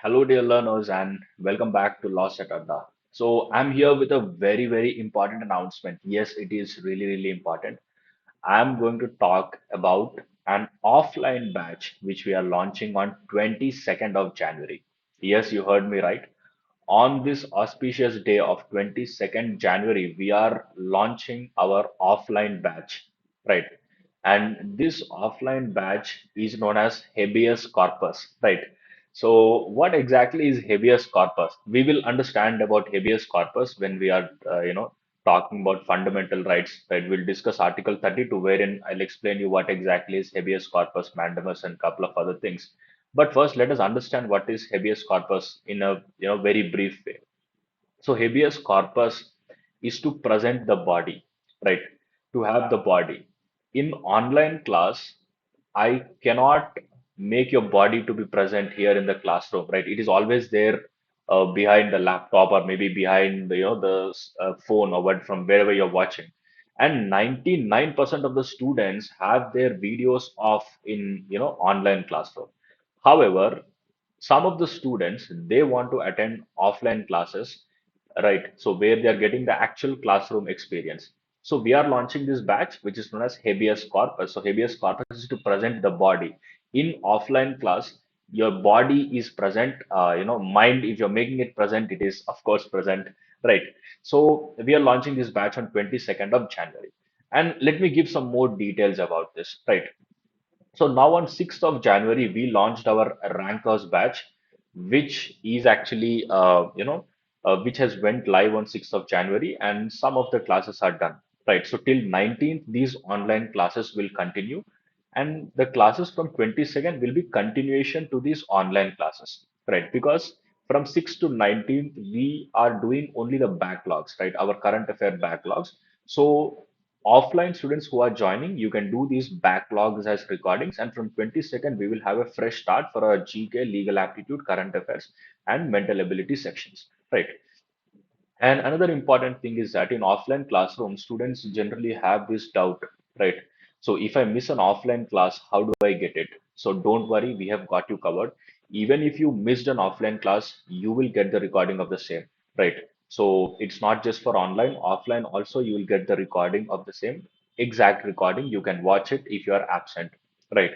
Hello, dear learners, and welcome back to Lawcet Adda. So, I'm here with a very important announcement. Yes, it is really important. I'm going to talk about an offline batch which we are launching on 22nd of January. Yes, you heard me right. On this auspicious day of 22nd January, we are launching our offline batch, right? And this offline batch is known as Habeas Corpus, right? So, what exactly is habeas corpus? We will understand about habeas corpus when we are, talking about fundamental rights. Right? We'll discuss Article 32, wherein I'll explain you what exactly is habeas corpus, mandamus, and couple of other things. But first, let us understand what is habeas corpus in a very brief way. So habeas corpus is to present the body, right? To have the body. In online class, I cannot make your body to be present here in the classroom, right? It is always there behind the laptop or maybe behind the phone or what from wherever you're watching. And 99% of the students have their videos off in online classroom. However, some of the students they want to attend offline classes, right? So where they are getting the actual classroom experience. So we are launching this batch which is known as habeas corpus. So habeas corpus is to present the body in offline class. Your body is present, mind, if you're making it present, it is of course present, right? So we are launching this batch on 22nd of January. And let me give some more details about this, right? So now on 6th of January, we launched our Rankers batch, which is actually, which has went live on 6th of January, and some of the classes are done, right? So till 19th, these online classes will continue, and the classes from 22nd will be continuation to these online classes, right? Because from 6th to 19th, we are doing only the backlogs, right? Our current affair backlogs. So offline students who are joining, you can do these backlogs as recordings. And from 22nd, we will have a fresh start for our GK, legal aptitude, current affairs, and mental ability sections. Right. And another important thing is that in offline classrooms, students generally have this doubt, right? So if I miss an offline class, how do I get it? So don't worry, we have got you covered. Even if you missed an offline class, you will get the recording of the same, right? So it's not just for online, offline also you will get the recording of the same exact recording. You can watch it if you are absent, right?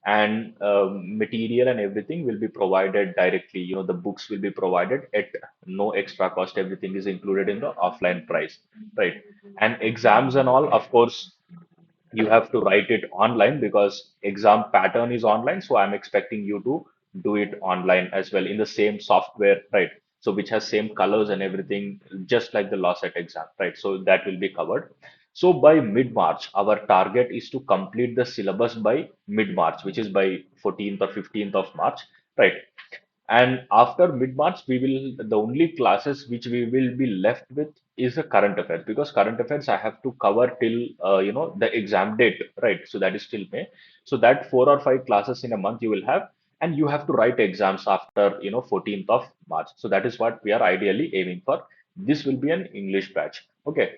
And material and everything will be provided directly. The books will be provided at no extra cost. Everything is included in the offline price, right? And exams and all, of course, you have to write it online because exam pattern is online. So I'm expecting you to do it online as well in the same software, right? So which has same colors and everything, just like the Lawcet exam, right? So that will be covered. So by mid-March, our target is to complete the syllabus by mid-March, which is by 14th or 15th of March, right? And after mid-March, we will the only classes which we will be left with is the current affairs, because current affairs I have to cover till the exam date, right? So that is till May. So that 4 or 5 classes in a month you will have, and you have to write exams after 14th of March. So that is what we are ideally aiming for. This will be an English batch. Okay.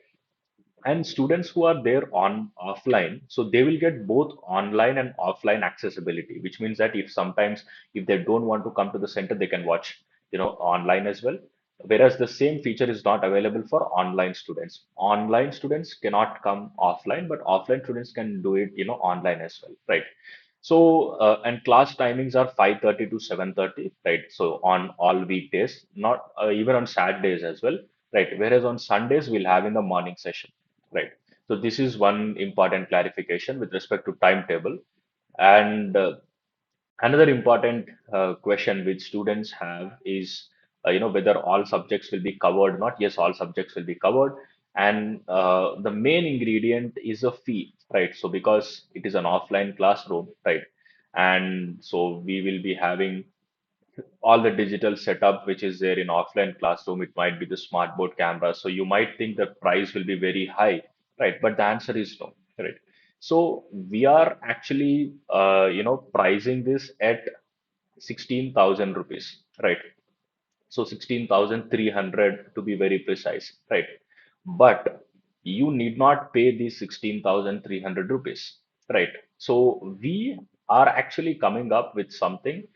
And students who are there on offline, so they will get both online and offline accessibility, which means that if sometimes if they don't want to come to the center, they can watch online as well. Whereas the same feature is not available for online students. Online students cannot come offline, but offline students can do it online as well, right? So and class timings are 5:30 to 7:30, right? So on all weekdays, not even on Saturdays as well, right? Whereas on Sundays we'll have in the morning session. Right. So this is one important clarification with respect to timetable. And another important question which students have is, whether all subjects will be covered or not. Yes, all subjects will be covered. And the main ingredient is a fee, right? So because it is an offline classroom, right? And so we will be having all the digital setup which is there in offline classroom. It might be the smart board camera. So you might think the price will be very high, right? But the answer is no, right? So we are actually, pricing this at 16,000 rupees, right? So 16,300 to be very precise, right? But you need not pay the 16,300 rupees, right? So we are actually coming up with something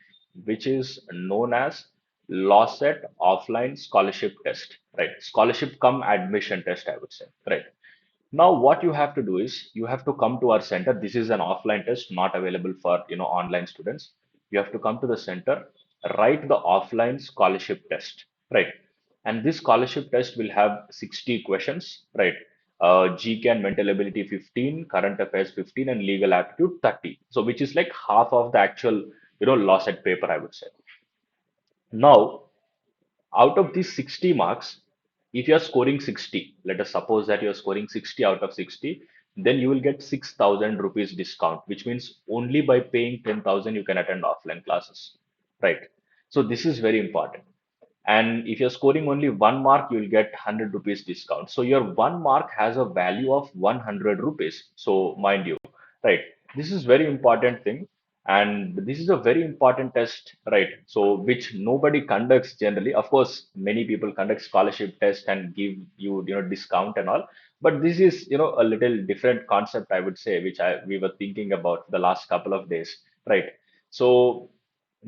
which is known as Lawcet offline scholarship test, right? Scholarship come admission test, I would say, right? Now, what you have to do is you have to come to our center. This is an offline test, not available for online students. You have to come to the center, write the offline scholarship test, right? And this scholarship test will have 60 questions, right? GK and mental ability 15, current affairs 15, and legal aptitude 30. So, which is like half of the actual, law set paper, I would say. Now, out of these 60 marks, if you are scoring 60, let us suppose that you are scoring 60 out of 60, then you will get 6,000 rupees discount, which means only by paying 10,000 you can attend offline classes, right? So this is very important. And if you're scoring only 1 mark, you will get 100 rupees discount. So your 1 mark has a value of 100 rupees. So mind you, right? This is very important thing. And this is a very important test, right? So which nobody conducts generally. Of course, many people conduct scholarship test and give you, discount and all. But this is, a little different concept, I would say, which we were thinking about the last couple of days, right? So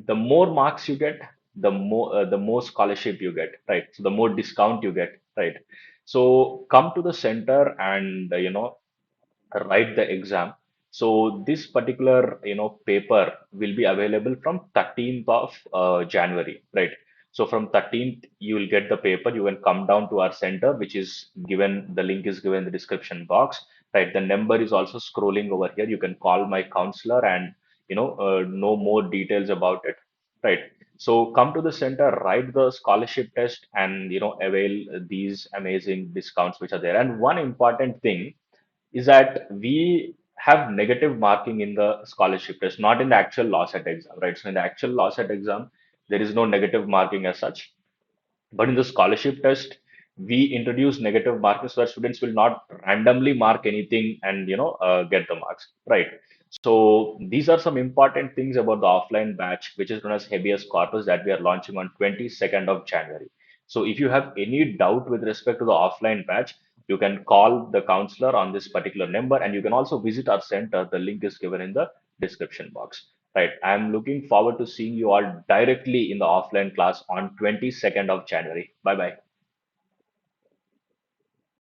the more marks you get, the more scholarship you get, right? So the more discount you get, right? So come to the center and write the exam. So this particular paper will be available from 13th of January, right? So from 13th you will get the paper. You can come down to our center, which is given. The link is given in the description box, right? The number is also scrolling over here. You can call my counselor and know more details about it, right? So come to the center, write the scholarship test, and avail these amazing discounts which are there. And one important thing is that we have negative marking in the scholarship test, not in the actual law set exam, right? So in the actual law set exam, there is no negative marking as such. But in the scholarship test, we introduce negative markers where students will not randomly mark anything and get the marks, right? So these are some important things about the offline batch, which is known as Habeas Corpus, that we are launching on 22nd of January. So if you have any doubt with respect to the offline batch, you can call the counselor on this particular number, and you can also visit our center. The link is given in the description box. Right. I'm looking forward to seeing you all directly in the offline class on 22nd of January. Bye bye.